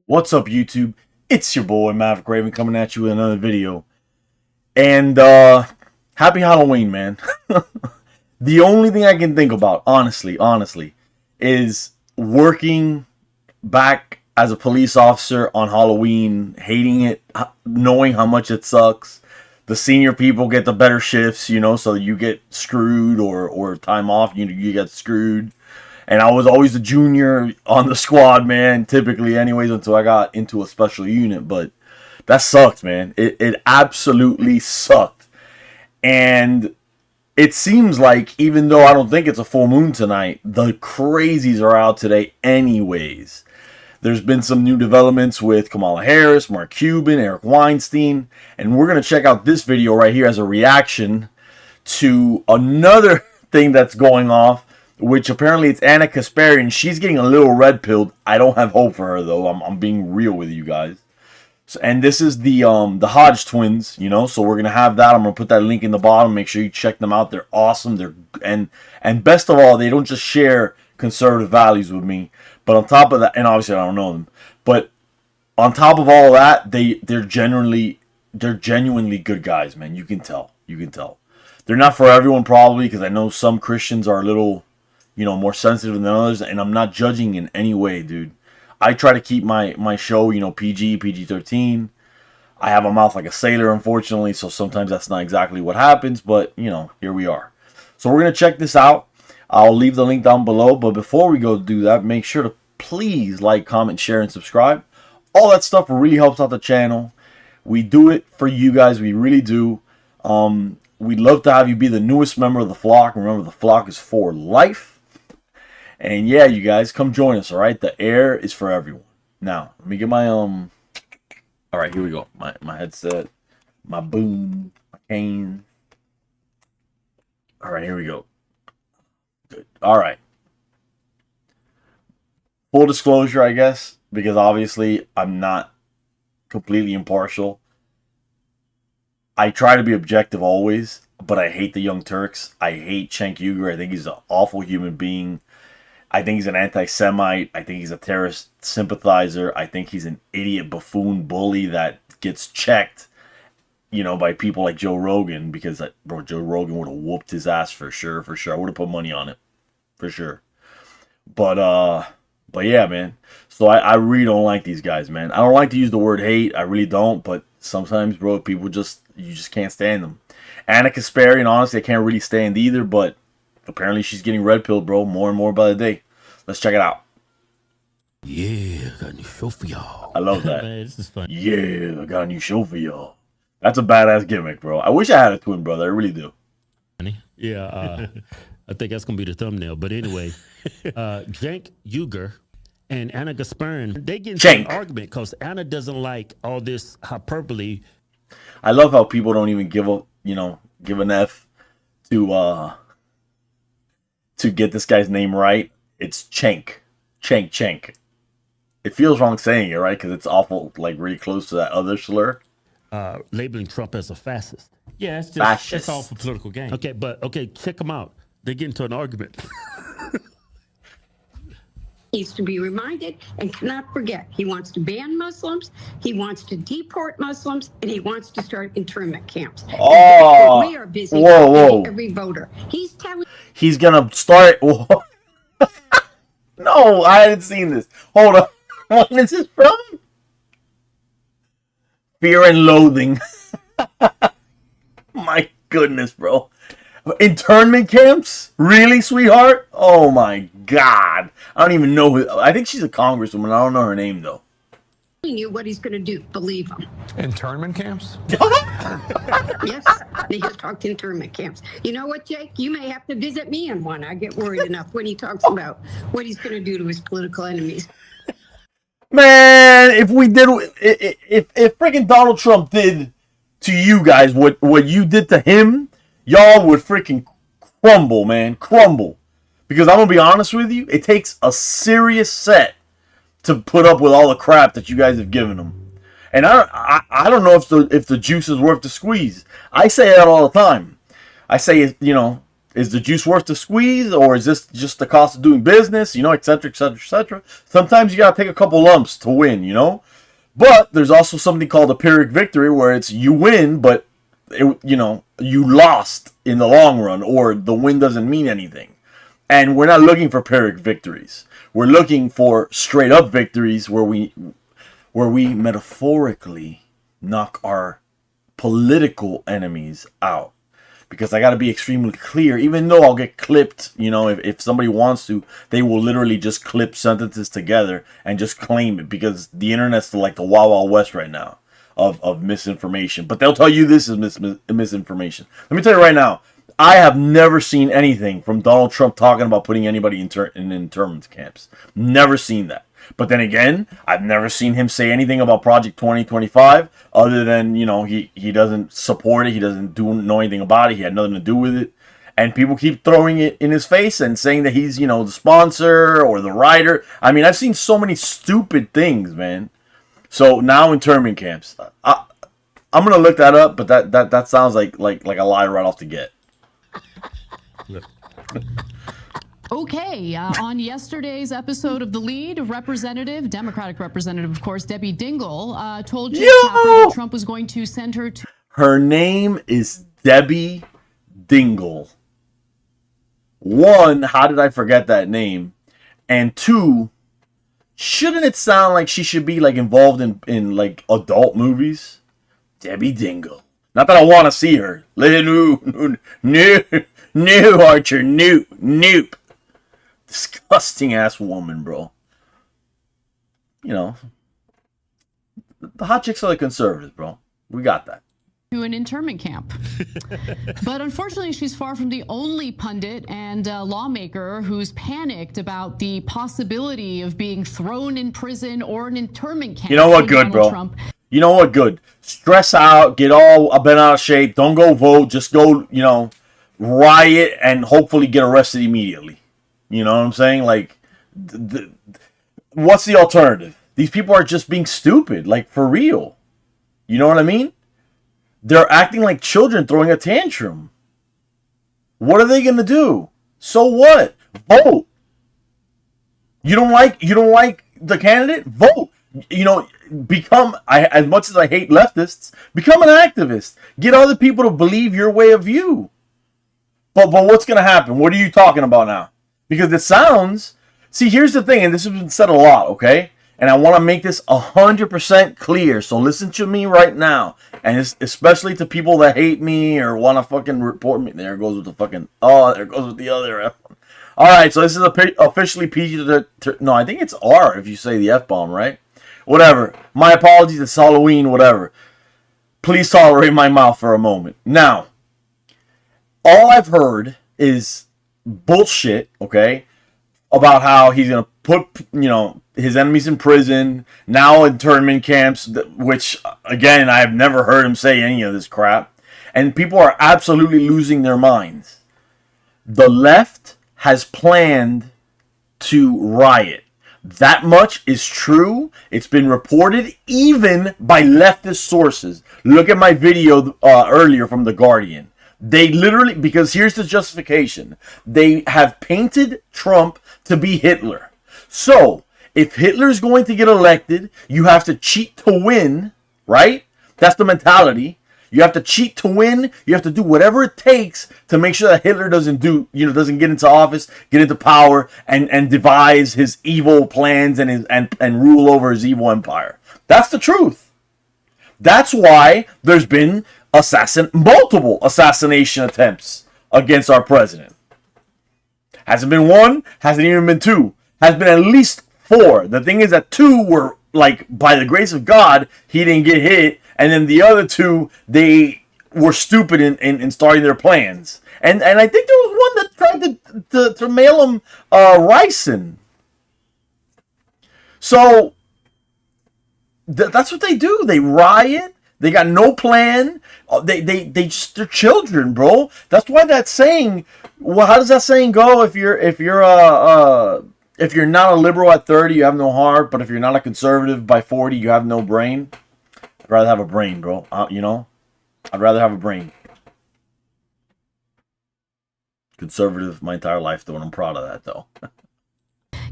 What's up, YouTube? It's your boy Maverick Raven coming at you with another video. And happy Halloween, man. The only thing I can think about, honestly, is working back as a police officer on Halloween, hating it, knowing how much it sucks. The senior people get the better shifts, you know, so you get screwed or time off, you get screwed. And I was always a junior on the squad, man, typically anyways, until I got into a special unit. But that sucked, man. It absolutely sucked. And it seems like, even though I don't think it's a full moon tonight, the crazies are out today anyways. There's been some new developments with Kamala Harris, Mark Cuban, Eric Weinstein. And we're going to check out this video right here as a reaction to another thing that's going off, which apparently it's Anna Kasparian. She's getting a little red-pilled. I don't have hope for her, though. I'm being real with you guys. So, and this is the Hodge twins, you know, so we're going to have that. I'm going to put that link in the bottom. Make sure you check them out. They're awesome. And best of all, they don't just share conservative values with me, but on top of that, and obviously I don't know them, but on top of all that, they're genuinely good guys, man. You can tell. They're not for everyone, probably, because I know some Christians are a little, you know, more sensitive than others, and I'm not judging in any way, dude. I try to keep my show, you know, PG-13. I have a mouth like a sailor, unfortunately, so sometimes that's not exactly what happens, but, you know, here we are. So we're going to check this out. I'll leave the link down below, but before we go do that, make sure to please like, comment, share, and subscribe. All that stuff really helps out the channel. We do it for you guys. We really do. We'd love to have you be the newest member of the flock. Remember, the flock is for life. And yeah, you guys, come join us, all right? The air is for everyone. Now, let me get my, all right, here we go. My headset, my boom, my cane. All right, here we go. Good. All right. Full disclosure, I guess, because obviously I'm not completely impartial. I try to be objective always, but I hate the Young Turks. I hate Cenk Uygur. I think he's an awful human being. I think he's an anti-Semite. I think he's a terrorist sympathizer. I think he's an idiot buffoon bully that gets checked, you know, by people like Joe Rogan, because, bro, Joe Rogan would have whooped his ass for sure. I would have put money on it, for sure. But yeah, man. So I really don't like these guys, man. I don't like to use the word hate. I really don't. But sometimes, bro, people you just can't stand them. Anna Kasparian, honestly, I can't really stand either. But apparently she's getting red-pilled, bro, more and more by the day. Let's check it out. Yeah, I got a new show for y'all. I love that. Man, this is fun. Yeah, I got a new show for y'all. That's a badass gimmick, bro. I wish I had a twin brother. I really do. Yeah, I think that's going to be the thumbnail. But anyway, Cenk Uygur and Anna Kasparian, they get into an argument because Anna doesn't like all this hyperbole. I love how people don't even give an F to get this guy's name right. It's Cenk. It feels wrong saying it, right? Because it's awful, like really close to that other slur. Labeling Trump as a fascist. Yeah, it's just it's all for political gain. Okay, check them out. They get into an argument. Needs to be reminded and cannot forget. He wants to ban Muslims, he wants to deport Muslims, and he wants to start internment camps. Oh, we are busy. Whoa. Every voter. He's gonna start. No, I hadn't seen this. Hold on. What is this from? Fear and Loathing. My goodness, bro. Internment camps? Really, sweetheart? Oh my God. I don't even know who. I think she's a congresswoman. I don't know her name, though. You what he's going to do. Believe him. Internment camps? Yes, they just talked internment camps. You know what, Jake? You may have to visit me in one. I get worried enough when he talks about what he's going to do to his political enemies. Man, if freaking Donald Trump did to you guys what you did to him, y'all would freaking crumble, man. Crumble. Because I'm going to be honest with you, it takes a serious set to put up with all the crap that you guys have given him. And I don't know if the juice is worth the squeeze. I say that all the time. I say, you know, Is the juice worth the squeeze, or is this just the cost of doing business? You know, et cetera, et cetera, et cetera. Sometimes you gotta take a couple lumps to win. You know, but there's also something called a Pyrrhic victory, where it's you win, but you lost in the long run, or the win doesn't mean anything. And we're not looking for Pyrrhic victories. We're looking for straight up victories where we metaphorically knock our political enemies out. Because I got to be extremely clear, even though I'll get clipped, if somebody wants to, they will literally just clip sentences together and just claim it, because the internet's like the Wild Wild West right now of misinformation. But they'll tell you this is misinformation. Let me tell you right now, I have never seen anything from Donald Trump talking about putting anybody in internment camps. Never seen that. But then again, I've never seen him say anything about Project 2025 other than, he doesn't support it. He doesn't know anything about it. He had nothing to do with it. And people keep throwing it in his face and saying that he's, the sponsor or the writer. I mean, I've seen so many stupid things, man. So now internment camps. I'm going to look that up, but that sounds like a lie right off the get. Okay, on yesterday's episode of The Lead, Democratic Representative, of course, Debbie Dingell, told Jake Tapper that Trump was going to send her to... Her name is Debbie Dingell. One, how did I forget that name? And two, shouldn't it sound like she should be involved in adult movies? Debbie Dingell. Not that I want to see her. No, Archer, nope. Disgusting ass woman, bro. The hot chicks are like conservatives, bro. We got that. To an internment camp. But unfortunately, she's far from the only pundit and lawmaker who's panicked about the possibility of being thrown in prison or an internment camp. You know what, good, bro? Trump. You know what, good? Stress out, get all bent out of shape, don't go vote, just go, riot and hopefully get arrested immediately. You know what I'm saying? What's the alternative? These people are just being stupid, for real. You know what I mean? They're acting like children throwing a tantrum. What are they gonna do? So what? Vote. You don't like the candidate? Vote. Become, as much as I hate leftists, become an activist. Get other people to believe your way of view. But what's gonna happen? What are you talking about now? Because it sounds... See, here's the thing, and this has been said a lot, okay? And I want to make this 100% clear, so listen to me right now. And especially to people that hate me or want to fucking report me. There goes with the fucking... Oh, there goes with the other F. Alright, so this is officially PG... No, I think it's R if you say the F-bomb, right? Whatever. My apologies, it's Halloween, whatever. Please tolerate my mouth for a moment. Now, all I've heard is bullshit, okay, about how he's gonna put his enemies in prison, now internment camps, which again I have never heard him say any of this crap, and people are absolutely losing their minds. The left has planned to riot. That much is true. It's been reported even by leftist sources. Look at my video earlier from The Guardian. They literally, because here's the justification. They have painted Trump to be Hitler. So, if Hitler's going to get elected, you have to cheat to win, right? That's the mentality. You have to cheat to win. You have to do whatever it takes to make sure that Hitler doesn't get into office, get into power, and devise his evil plans and rule over his evil empire. That's the truth. That's why there's been multiple assassination attempts against our president. Hasn't been one, hasn't even been two. Has been at least four. The thing is that two were, by the grace of God, he didn't get hit. And then the other two, they were stupid in starting their plans. And I think there was one that tried to mail him ricin. So, that's what they do. They riot. They got no plan. They're children, bro. That's why that saying. Well, how does that saying go? If you're not a liberal at 30, you have no heart. But if you're not a conservative by 40, you have no brain. I'd rather have a brain, bro. I'd rather have a brain. Conservative my entire life, though, and I'm proud of that, though.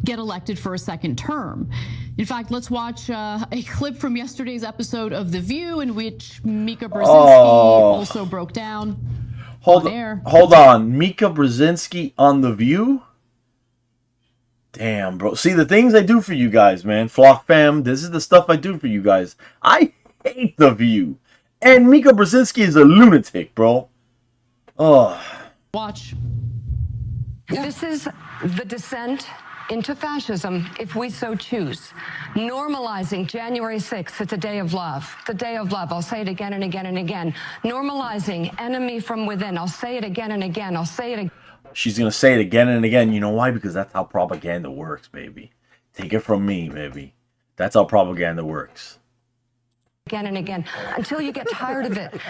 Get elected for a second term. In fact, let's watch a clip from yesterday's episode of The View in which Mika Brzezinski also broke down on air. Hold on. Mika Brzezinski on The View? Damn, bro. See, the things I do for you guys, man. Flock fam, this is the stuff I do for you guys. I hate The View. And Mika Brzezinski is a lunatic, bro. Oh. Watch. This is the descent into fascism, if we so choose. Normalizing January 6th, it's a day of love. It's a day of love. I'll say it again and again and again. Normalizing enemy from within. I'll say it again and again. I'll say it again. She's going to say it again and again. You know why? Because that's how propaganda works, baby. Take it from me, baby. That's how propaganda works. Again and again. Until you get tired of it.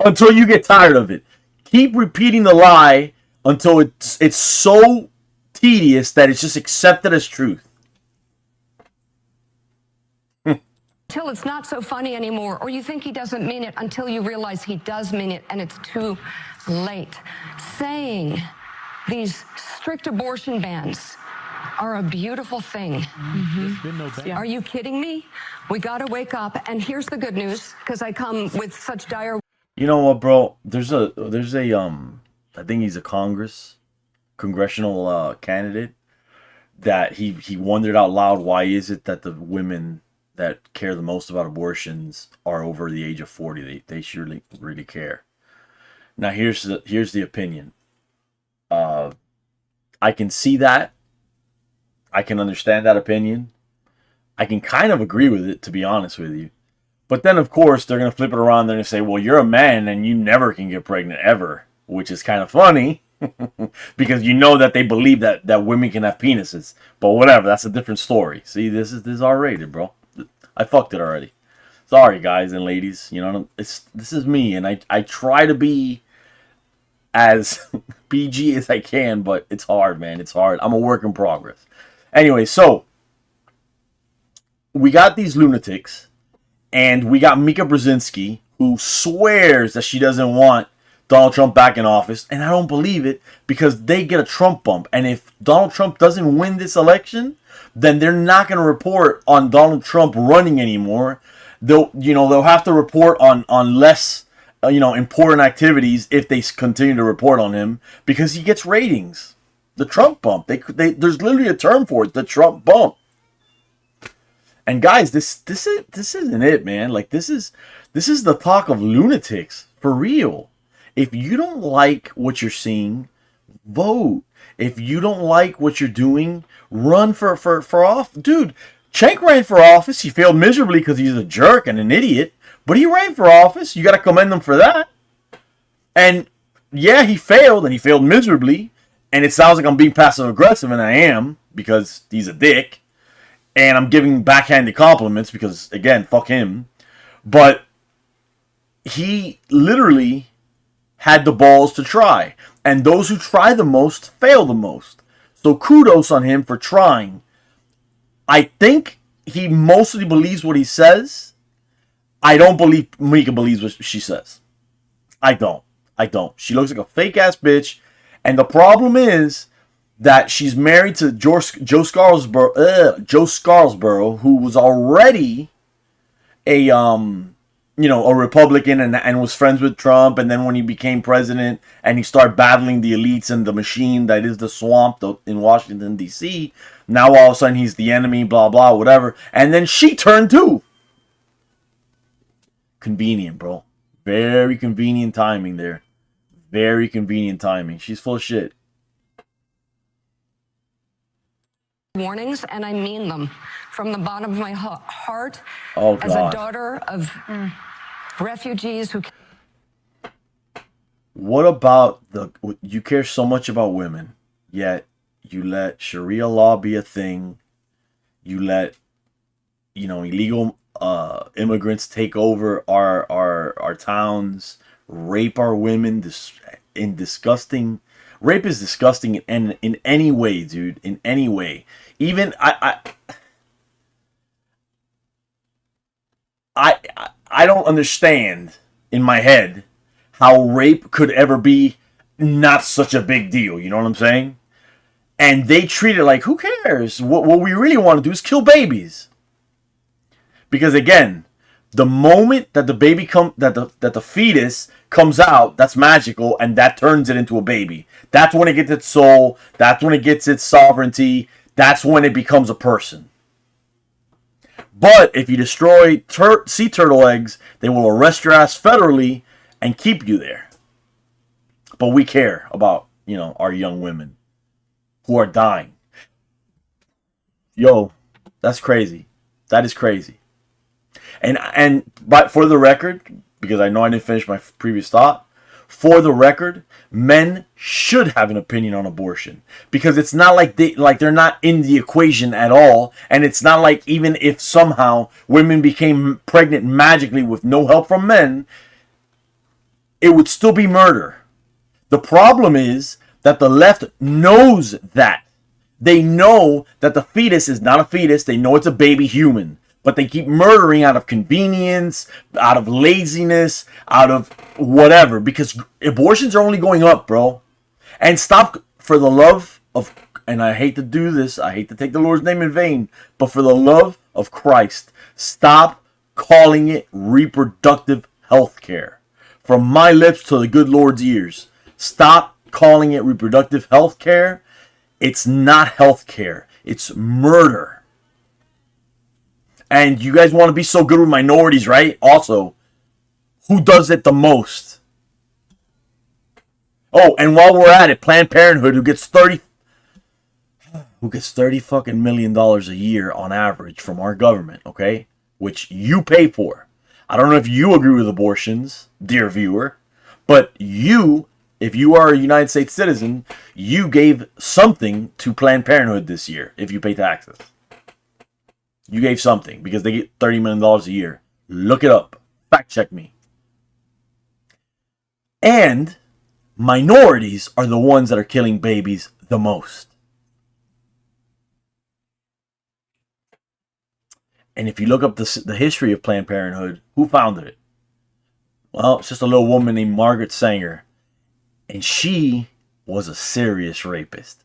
Until you get tired of it. Keep repeating the lie until it's so tedious that it's just accepted as truth. Until it's not so funny anymore, or you think he doesn't mean it, until you realize he does mean it and it's too late. Saying these strict abortion bans are a beautiful thing. Mm-hmm. Are you kidding me? We got to wake up. And here's the good news, because I come with such dire... You know what, bro? There's a I think he's a congressional candidate that he wondered out loud, why is it that the women that care the most about abortions are over the age of 40? They surely really care. Now here's the opinion. I can see that. I can understand that opinion. I can kind of agree with it, to be honest with you. But then, of course, they're going to flip it around. They're going to say, well, you're a man and you never can get pregnant ever, which is kind of funny because you know that they believe that women can have penises. But whatever, that's a different story. See, this is R-rated, bro. I fucked it already. Sorry, guys and ladies. You know, this is me, and I try to be as PG as I can, but it's hard, man. It's hard. I'm a work in progress. Anyway, so we got these lunatics. And we got Mika Brzezinski, who swears that she doesn't want Donald Trump back in office. And I don't believe it, because they get a Trump bump. And if Donald Trump doesn't win this election, then they're not going to report on Donald Trump running anymore. They'll have to report on less, important activities if they continue to report on him, because he gets ratings. The Trump bump. There's literally a term for it, the Trump bump. And guys, this isn't it, man. Like this is the talk of lunatics for real. If you don't like what you're seeing, vote. If you don't like what you're doing, run for office. Dude, Cenk ran for office. He failed miserably because he's a jerk and an idiot. But he ran for office. You got to commend him for that. And yeah, he failed, and he failed miserably. And it sounds like I'm being passive aggressive, and I am, because he's a dick. And I'm giving backhanded compliments because, again, fuck him. But he literally had the balls to try. And those who try the most fail the most. So kudos on him for trying. I think he mostly believes what he says. I don't believe Mika believes what she says. I don't. She looks like a fake-ass bitch. And the problem is that she's married to Joe Scarborough, who was already a Republican and was friends with Trump. And then when he became president and he started battling the elites and the machine that is the swamp in Washington, D.C., now all of a sudden he's the enemy, blah, blah, whatever. And then she turned too. Convenient, bro. Very convenient timing there. Very convenient timing. She's full of shit. Warnings, and I mean them from the bottom of my heart. Oh, God. As a daughter of refugees who... What about you care so much about women, yet you let Sharia law be a thing. You let, illegal immigrants take over our towns, rape our women in disgusting... Rape is disgusting in any way, dude. In any way. Even I don't understand in my head how rape could ever be not such a big deal. You know what I'm saying? And they treat it like, who cares? What we really want to do is kill babies. Because again, the moment that the baby that the fetus comes out, that's magical, and that turns it into a baby. That's when it gets its soul. That's when it gets its sovereignty. That's when it becomes a person. But if you destroy sea turtle eggs, they will arrest your ass federally and keep you there. But we care about, our young women who are dying. Yo, that's crazy. That is crazy. But for the record, because I know I didn't finish my previous thought, for the record, men should have an opinion on abortion, because it's not like they're not in the equation at all, and it's not like even if somehow women became pregnant magically with no help from men, it would still be murder. The problem is that the left knows that. They know that the fetus is not a fetus. They know it's a baby human. But they keep murdering out of convenience, out of laziness, out of whatever. Because abortions are only going up, bro. And stop, for the love of, and I hate to do this, I hate to take the Lord's name in vain, but for the love of Christ, stop calling it reproductive health care. From my lips to the good Lord's ears. Stop calling it reproductive health care. It's not health care. It's murder. And you guys want to be so good with minorities, right? Also, who does it the most? Oh, and while we're at it, Planned Parenthood, who gets $30 fucking million a year on average from our government, okay? Which you pay for. I don't know if you agree with abortions, dear viewer, but if you are a United States citizen, you gave something to Planned Parenthood this year if you pay taxes. You gave something because they get $30 million a year. Look it up. Fact check me. And minorities are the ones that are killing babies the most. And if you look up the history of Planned Parenthood, who founded it? Well, it's just a little woman named Margaret Sanger. And she was a serious rapist.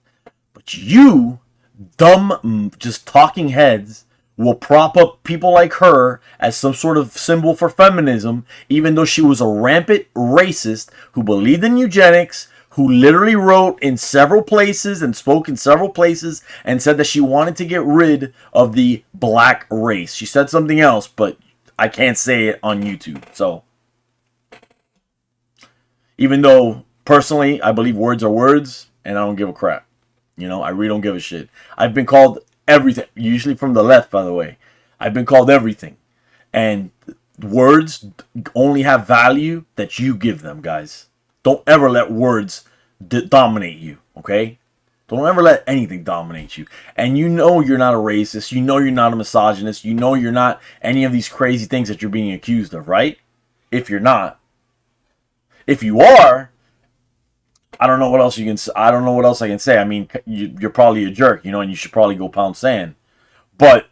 But you, dumb, just talking heads, will prop up people like her as some sort of symbol for feminism, even though she was a rampant racist who believed in eugenics, who literally wrote in several places and spoke in several places and said that she wanted to get rid of the black race. She said something else, but I can't say it on YouTube. So, even though personally I believe words are words and I don't give a crap. I really don't give a shit. I've been called everything, usually from the left, by the way. I've been called everything. And words only have value that you give them, guys. Don't ever let words dominate you, okay? Don't ever let anything dominate you. And you're not a racist. You're not a misogynist. You're not any of these crazy things that you're being accused of, right? If you're not. If you are, I don't know what else I can say. I mean, you're probably a jerk, and you should probably go pound sand. But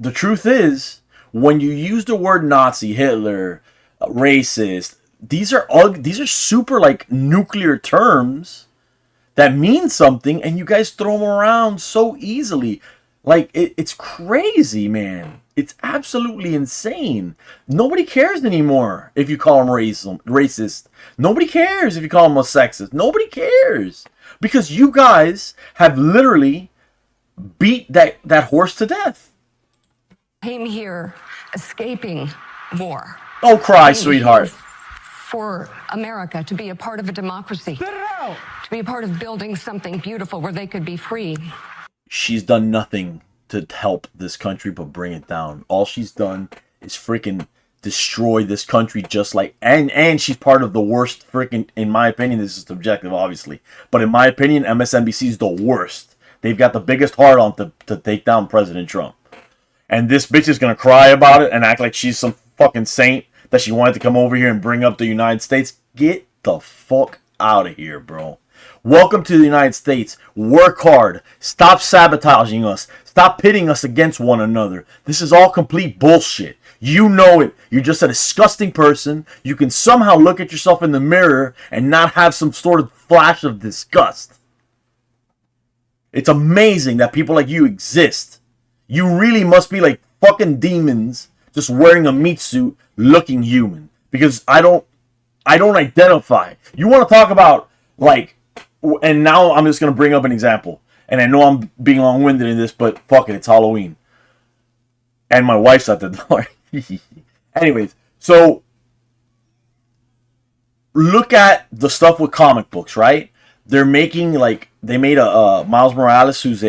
the truth is, when you use the word Nazi, Hitler, racist, these are super like nuclear terms that mean something, and you guys throw them around so easily. Like, it's crazy, man. It's absolutely insane. Nobody cares anymore if you call them racist. Nobody cares if you call them a sexist. Nobody cares. Because you guys have literally beat that horse to death. Came here escaping war. Don't cry, sweetheart. For America to be a part of a democracy. Spit it out! To be a part of building something beautiful where they could be free. She's done nothing to help this country but bring it down. All she's done is freaking destroy this country, just like, and she's part of the worst freaking, in my opinion, this is subjective obviously, but in my opinion, MSNBC is the worst. They've got the biggest heart on to take down President Trump. And this bitch is gonna cry about it and act like she's some fucking saint that she wanted to come over here and bring up the United States. Get the fuck out of here, bro. Welcome to the United States. Work hard. Stop sabotaging us. Stop pitting us against one another. This is all complete bullshit. You know it. You're just a disgusting person. You can somehow look at yourself in the mirror and not have some sort of flash of disgust. It's amazing that people like you exist. You really must be like fucking demons just wearing a meat suit looking human. Because I don't identify. You want to talk about like, and now I'm just going to bring up an example. And I know I'm being long-winded in this, but fuck it, it's Halloween. And my wife's at the door. Anyways, so look at the stuff with comic books, right? They're making like, they made a Miles Morales who's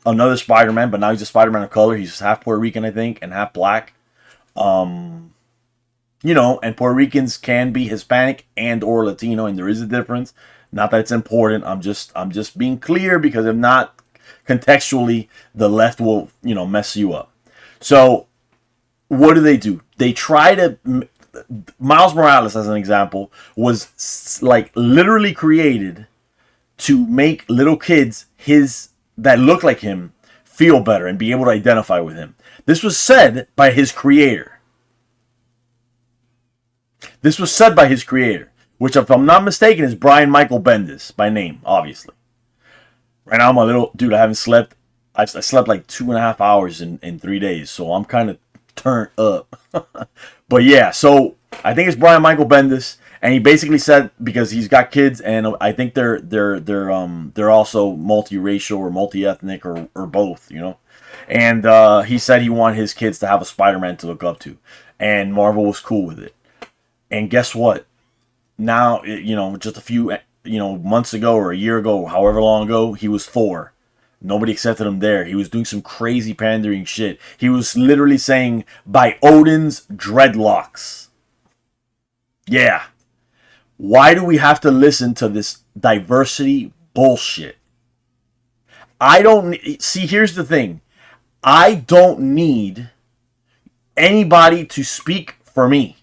another Spider-Man, but now he's a Spider-Man of color. He's half Puerto Rican, I think, and half black. You know, and Puerto Ricans can be Hispanic and or Latino, and there is a difference. Not that it's important. I'm just being clear, because if not, contextually, the left will, you know, mess you up. So what do? They try to... Miles Morales, as an example, was like literally created to make little kids that look like him feel better and be able to identify with him. This was said by his creator. Which, if I'm not mistaken, is Brian Michael Bendis by name, obviously. Right now, I'm a little... Dude, I haven't slept... I slept like 2.5 hours in 3 days, so I'm kind of turned up. But yeah, so I think it's Brian Michael Bendis, and he basically said, because he's got kids, and I think they're also multiracial or multi-ethnic or both, you know. And he said he wanted his kids to have a Spider-Man to look up to, and Marvel was cool with it. And guess what? Now, you know, just a few, you know, months ago or a year ago, however long ago, he was Thor. Nobody accepted him there. He was doing some crazy pandering shit. He was literally saying, by Odin's dreadlocks. Yeah. Why do we have to listen to this diversity bullshit? See, here's the thing. I don't need anybody to speak for me.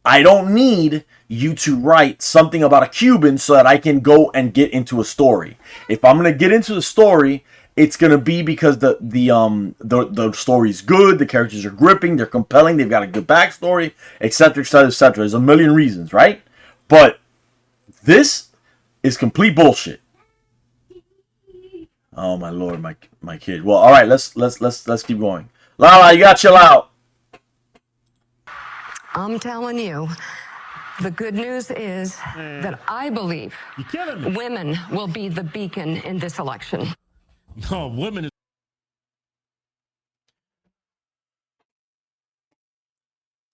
I don't need you to write something about a Cuban so that I can go and get into a story. If I'm going to get into the story, it's going to be because the story's good, the characters are gripping, they're compelling, they've got a good backstory, etc., etc., etc. There's a million reasons, right? But this is complete bullshit. Oh my lord, my kid. Well, all right, let's keep going. Lala, you got to chill out. I'm telling you, the good news is that I believe women will be the beacon in this election. No, women is...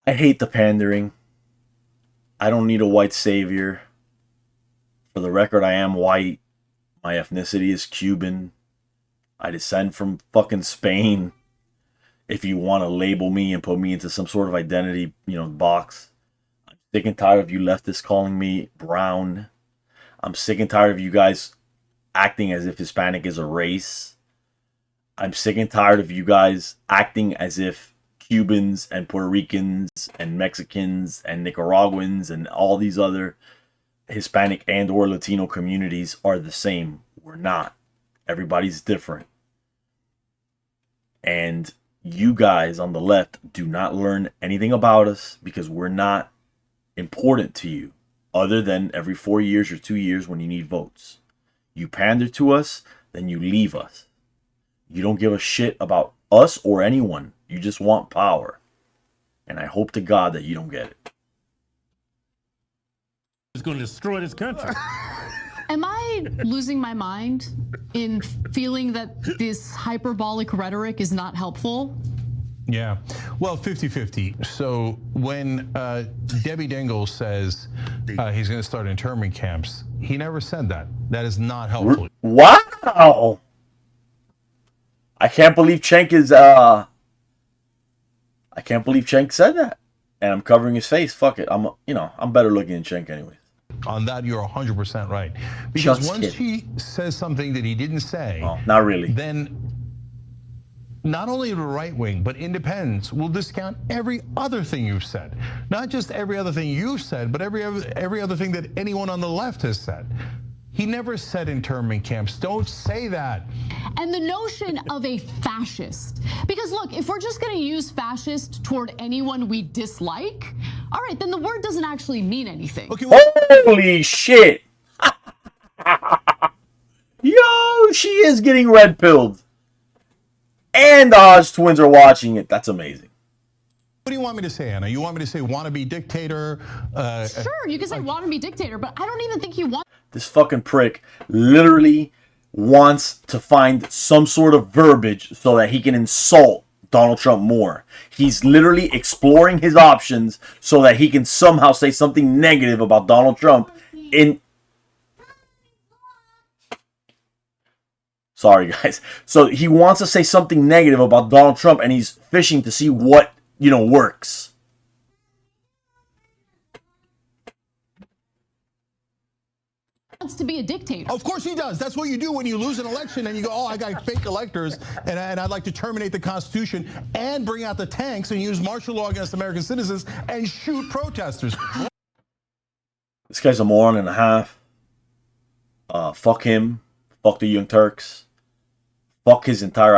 I hate the pandering. I don't need a white savior. For the record, I am white. My ethnicity is Cuban. I descend from fucking Spain. If you want to label me and put me into some sort of identity, you know, box. I'm sick and tired of you leftists calling me brown. I'm sick and tired of you guys acting as if Hispanic is a race. I'm sick and tired of you guys acting as if Cubans and Puerto Ricans and Mexicans and Nicaraguans and all these other Hispanic and or Latino communities are the same. We're not. Everybody's different. And you guys on the left do not learn anything about us because we're not important to you other than every 4 years or 2 years when you need votes. You pander to us, then you leave us. You don't give a shit about us or anyone. You just want power. And I hope to God that you don't get it. It's going to destroy this country. Am I losing my mind in feeling that this hyperbolic rhetoric is not helpful? Yeah, well, 50-50. So when Debbie Dingell says he's going to start internment camps, he never said that. That is not helpful. Wow! I can't believe Cenk is, I can't believe Cenk said that. And I'm covering his face. Fuck it. I'm better looking than Cenk anyways. On that, you're 100% right. Because Just once kidding. he says something that he didn't say, not really. Then not only the right wing, but independents will discount every other thing you've said. Not just every other thing you've said, but every other thing that anyone on the left has said. He never said internment camps. Don't say that. And the notion of a fascist. Because look, if we're just going to use fascist toward anyone we dislike, all right, then the word doesn't actually mean anything. Okay, well, Holy shit. Yo, she is getting red pilled. And the Hodge twins are watching it. That's amazing. what do you want me to say, Anna? You want me to say wannabe dictator? Sure, you can say wannabe dictator, but I don't even think you want. This fucking prick literally wants to find some sort of verbiage so that he can insult Donald Trump more. He's literally exploring his options so that he can somehow say something negative about Donald Trump in... Sorry, guys. So he wants to say something negative about Donald Trump, and he's fishing to see what, works. Wants to be a dictator. Of course he does. That's what you do when you lose an election and you go, oh, I got fake electors and I'd like to terminate the Constitution and bring out the tanks and use martial law against American citizens and shoot protesters. This guy's a moron and a half. Fuck him. Fuck the Young Turks. Fuck his entire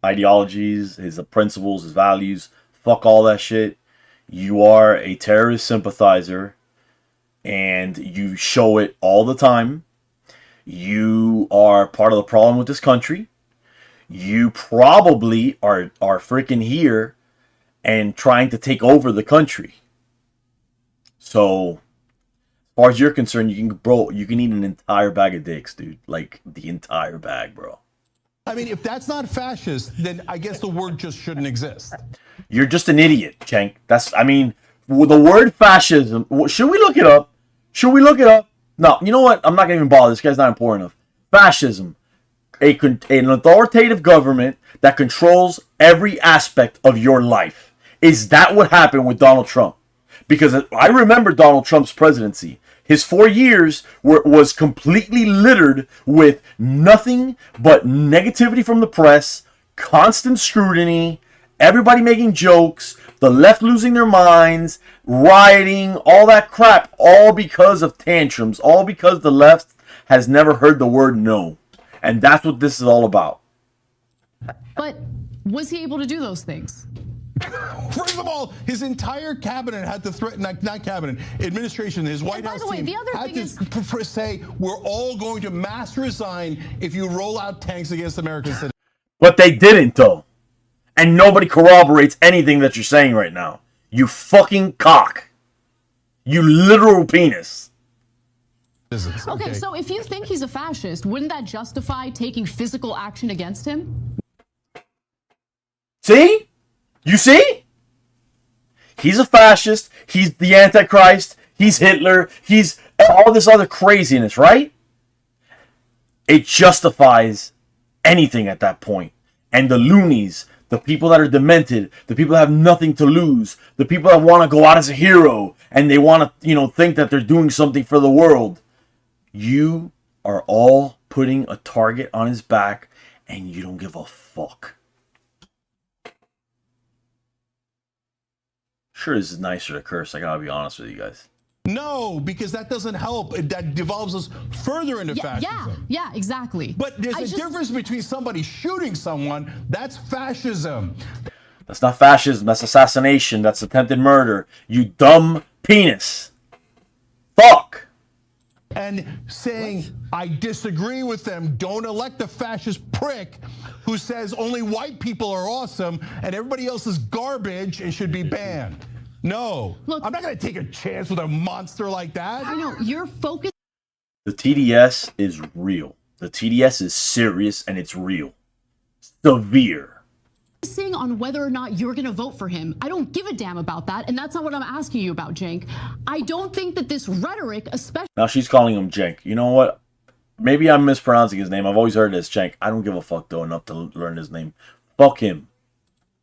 ideologies, his principles, his values. Fuck all that shit. You are a terrorist sympathizer. And you show it all the time. You are part of the problem with this country. You probably are freaking here and trying to take over the country. So, as far as you're concerned, you can eat an entire bag of dicks, dude. Like, the entire bag, bro. I mean, if that's not fascist, then I guess the word just shouldn't exist. You're just an idiot, Cenk. The word fascism, should we look it up? Should we look it up? No, you know what? I'm not going to even bother. This guy's not important enough. Fascism. An authoritative government that controls every aspect of your life. Is that what happened with Donald Trump? Because I remember Donald Trump's presidency. His 4 years was completely littered with nothing but negativity from the press, constant scrutiny, everybody making jokes, the left losing their minds, rioting, all that crap, all because of tantrums, all because the left has never heard the word no. And that's what this is all about. But was he able to do those things? First of all, his entire cabinet had to threaten, not cabinet, administration, his White House team had to say, we're all going to mass resign if you roll out tanks against American citizens. But they didn't, though. And nobody corroborates anything that you're saying right now. You fucking cock. You literal penis. Okay, so if you think he's a fascist, wouldn't that justify taking physical action against him? See? You see? He's a fascist. He's the Antichrist. He's Hitler. He's all this other craziness, right? It justifies anything at that point. And the loonies, the people that are demented, the people that have nothing to lose, the people that want to go out as a hero, and they want to, think that they're doing something for the world. You are all putting a target on his back, and you don't give a fuck. Sure, this is nicer to curse. I gotta be honest with you guys. No, because that doesn't help. That devolves us further into fascism. Yeah, exactly. But there's a difference between somebody shooting someone. That's fascism. That's not fascism. That's assassination. That's attempted murder. You dumb penis. Fuck. And saying, I disagree with them. Don't elect a fascist prick who says only white people are awesome and everybody else is garbage and should be banned. No, look, I'm not going to take a chance with a monster like that. I know, you're focused. The TDS is real. The TDS is serious and it's real. Severe. On whether or not you're going to vote for him. I don't give a damn about that, and that's not what I'm asking you about, Cenk. I don't think that this rhetoric, especially... Now she's calling him Cenk. You know what? Maybe I'm mispronouncing his name. I've always heard it as Cenk. I don't give a fuck, though, enough to learn his name. Fuck him.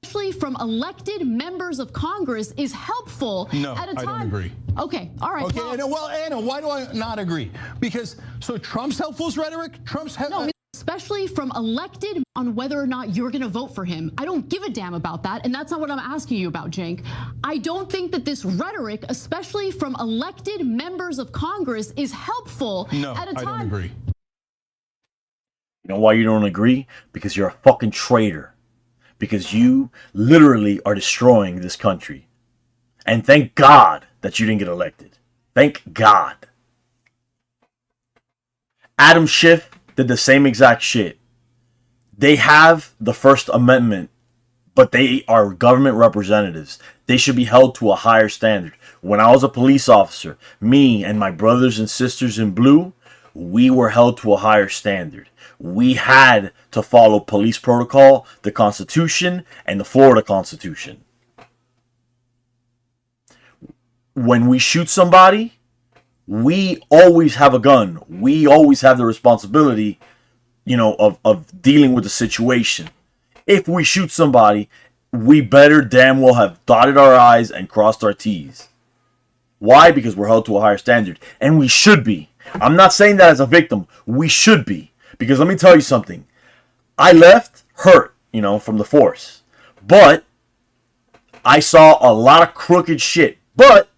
Especially from elected members of Congress is helpful at a time... I don't agree. Okay, all right. Okay, well, Anna, why do I not agree? Because, so Trump's helpful rhetoric? Trump's... No, especially from elected, on whether or not you're going to vote for him. I don't give a damn about that, and that's not what I'm asking you about, Cenk. I don't think that this rhetoric, especially from elected members of Congress, is helpful at a time. I don't agree. You know why you don't agree? Because you're a fucking traitor. Because you literally are destroying this country. And thank God that you didn't get elected. Thank God. Adam Schiff did the same exact shit. They have the First Amendment, but they are government representatives. They should be held to a higher standard. When I was a police officer, me and my brothers and sisters in blue, we were held to a higher standard. We had to follow police protocol, the Constitution, and the Florida Constitution. When we shoot somebody, we always have a gun. We always have the responsibility, of dealing with the situation. If we shoot somebody, we better damn well have dotted our I's and crossed our T's. Why? Because we're held to a higher standard. And we should be. I'm not saying that as a victim. We should be. Because let me tell you something. I left hurt, from the force. But I saw a lot of crooked shit. But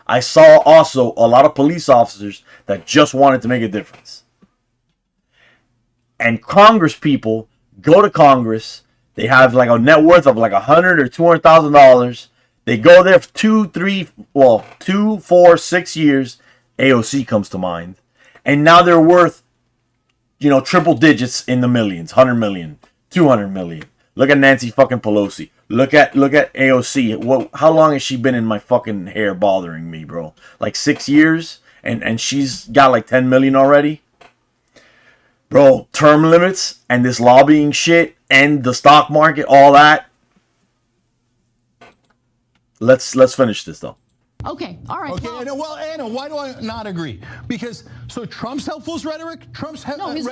I saw also a lot of police officers that just wanted to make a difference. And Congress people go to Congress. They have like a net worth of like $100,000 or $200,000. They go there for 2, 4, 6 years. AOC comes to mind. And now they're worth, triple digits in the millions. 100 million, 200 million. Look at Nancy fucking Pelosi. Look at AOC. How long has she been in my fucking hair bothering me, bro? Like 6 years? And she's got like 10 million already? Bro, term limits and this lobbying shit and the stock market, all that. Let's finish this though. Okay, all right. Okay, Anna, why do I not agree? Because, Trump's helpful rhetoric?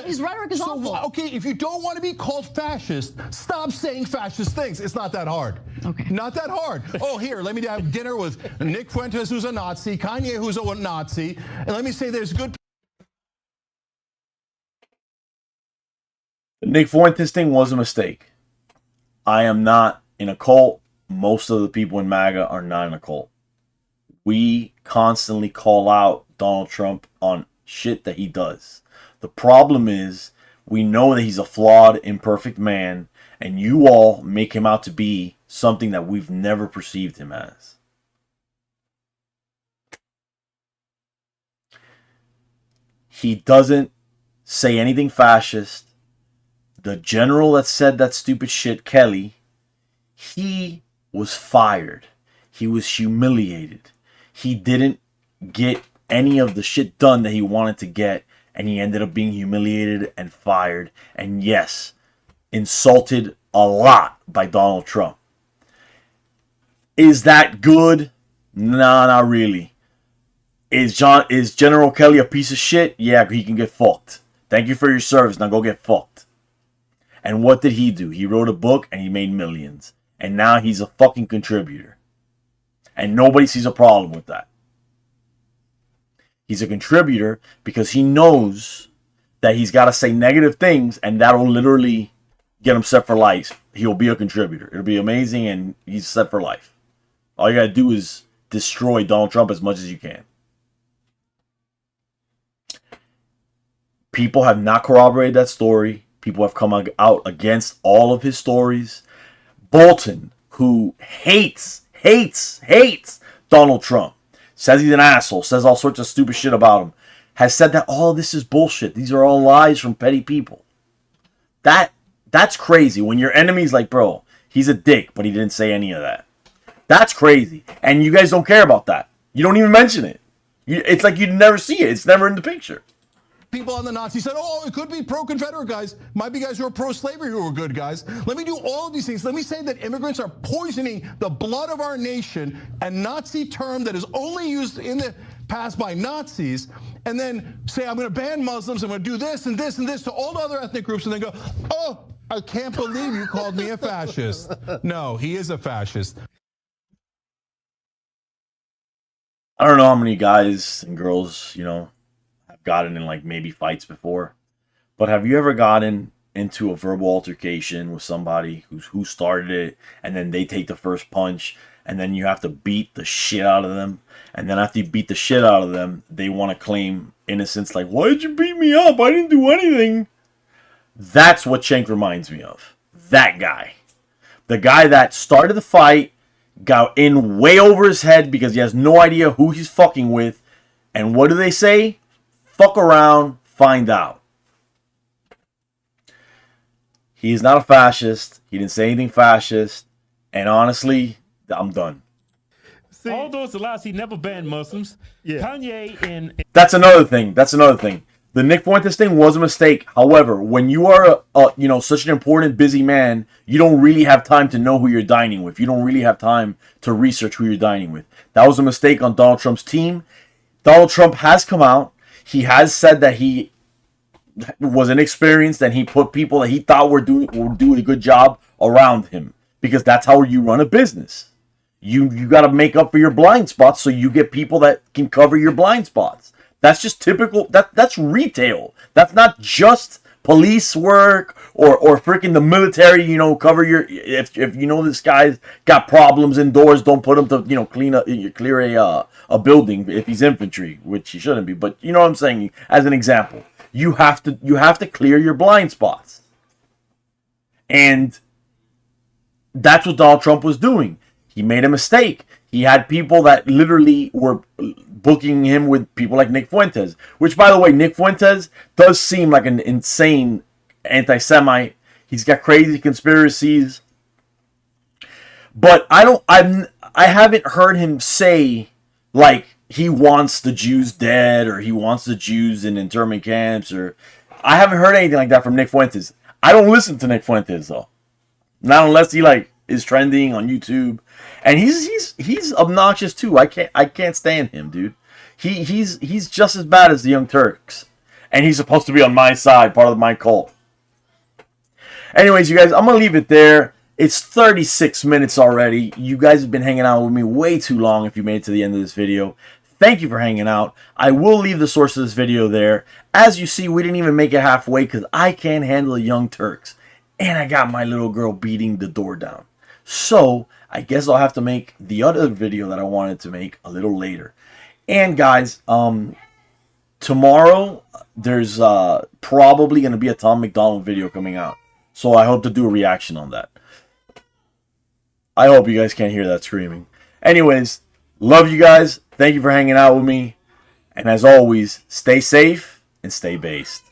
His rhetoric is awful. Okay, if you don't want to be called fascist, stop saying fascist things. It's not that hard. Okay. Not that hard. Oh, here, let me have dinner with Nick Fuentes, who's a Nazi, Kanye, who's a Nazi, and let me say there's good. The Nick Fuentes thing was a mistake. I am not in a cult. Most of the people in MAGA are not in a cult. We constantly call out Donald Trump on shit that he does. The problem is we know that he's a flawed, imperfect man, and you all make him out to be something that we've never perceived him as. He doesn't say anything fascist. The general that said that stupid shit, Kelly, he was fired. He was humiliated. He didn't get any of the shit done that he wanted to get, and he ended up being humiliated and fired, and yes, insulted a lot by Donald Trump. Is that good? Nah, not really. Is General Kelly a piece of shit? Yeah, he can get fucked. Thank you for your service. Now go get fucked. And what did he do? He wrote a book and he made millions. And now he's a fucking contributor. And nobody sees a problem with that. He's a contributor because he knows that he's got to say negative things, and that'll literally get him set for life. He'll be a contributor. It'll be amazing, and he's set for life. All you got to do is destroy Donald Trump as much as you can. People have not corroborated that story. People have come out against all of his stories. Bolton, who hates Donald Trump, says he's an asshole, says all sorts of stupid shit about him, has said that all this is bullshit. These are all lies from petty people. That's crazy. When your enemy's like, bro, he's a dick, but he didn't say any of that. That's crazy. And you guys don't care about that. You don't even mention it. It's like you'd never see it. It's never in the picture. People on the Nazi said, oh, it could be pro-Confederate guys. Might be guys who are pro-slavery who are good guys. Let me do all of these things. Let me say that immigrants are poisoning the blood of our nation, a Nazi term that is only used in the past by Nazis, and then say, I'm going to ban Muslims, I'm going to do this and this and this to all the other ethnic groups, and then go, oh, I can't believe you called me a fascist. No, he is a fascist. I don't know how many guys and girls, have gotten in like maybe fights before. But have you ever gotten into a verbal altercation with somebody who started it, and then they take the first punch, and then you have to beat the shit out of them, and then after you beat the shit out of them, they want to claim innocence, like, why did you beat me up? I didn't do anything. That's what Cenk reminds me of. That guy. The guy that started the fight, got in way over his head because he has no idea who he's fucking with. And what do they say? Fuck around, find out. He is not a fascist. He didn't say anything fascist. And honestly, I'm done. See, all those allows, he never banned Muslims. Yeah. Kanye and... That's another thing. The Nick Fuentes thing was a mistake. However, when you are such an important, busy man, you don't really have time to know who you're dining with. You don't really have time to research who you're dining with. That was a mistake on Donald Trump's team. Donald Trump has come out. He has said that he was inexperienced and he put people that he thought were doing a good job around him, because that's how you run a business. You got to make up for your blind spots, so you get people that can cover your blind spots. That's just typical. That's retail. That's not just police work or freaking the military. Cover your, if this guy's got problems indoors, don't put him to clear a building if he's infantry, which he shouldn't be. But you know what I'm saying. As an example, you have to clear your blind spots, and that's what Donald Trump was doing. He made a mistake. He had people that literally were booking him with people like Nick Fuentes, which, by the way, Nick Fuentes does seem like an insane anti-Semite. He's got crazy conspiracies, but I haven't heard him say like he wants the Jews dead or he wants the Jews in internment camps, or I haven't heard anything like that from Nick Fuentes. I don't listen to Nick Fuentes though, not unless he is trending on YouTube. And he's obnoxious too. I can't stand him, dude. He's just as bad as the Young Turks, and he's supposed to be on my side, part of my cult. Anyways, you guys, I'm gonna leave it there. It's 36 minutes already. You guys have been hanging out with me way too long. If you made it to the end of this video, thank you for hanging out. I will leave the source of this video there. As you see, we didn't even make it halfway because I can't handle the Young Turks, and I got my little girl beating the door down. So I guess I'll have to make the other video that I wanted to make a little later. And guys, tomorrow there's probably going to be a Tom McDonald video coming out. So I hope to do a reaction on that. I hope you guys can't hear that screaming. Anyways, love you guys. Thank you for hanging out with me. And as always, stay safe and stay based.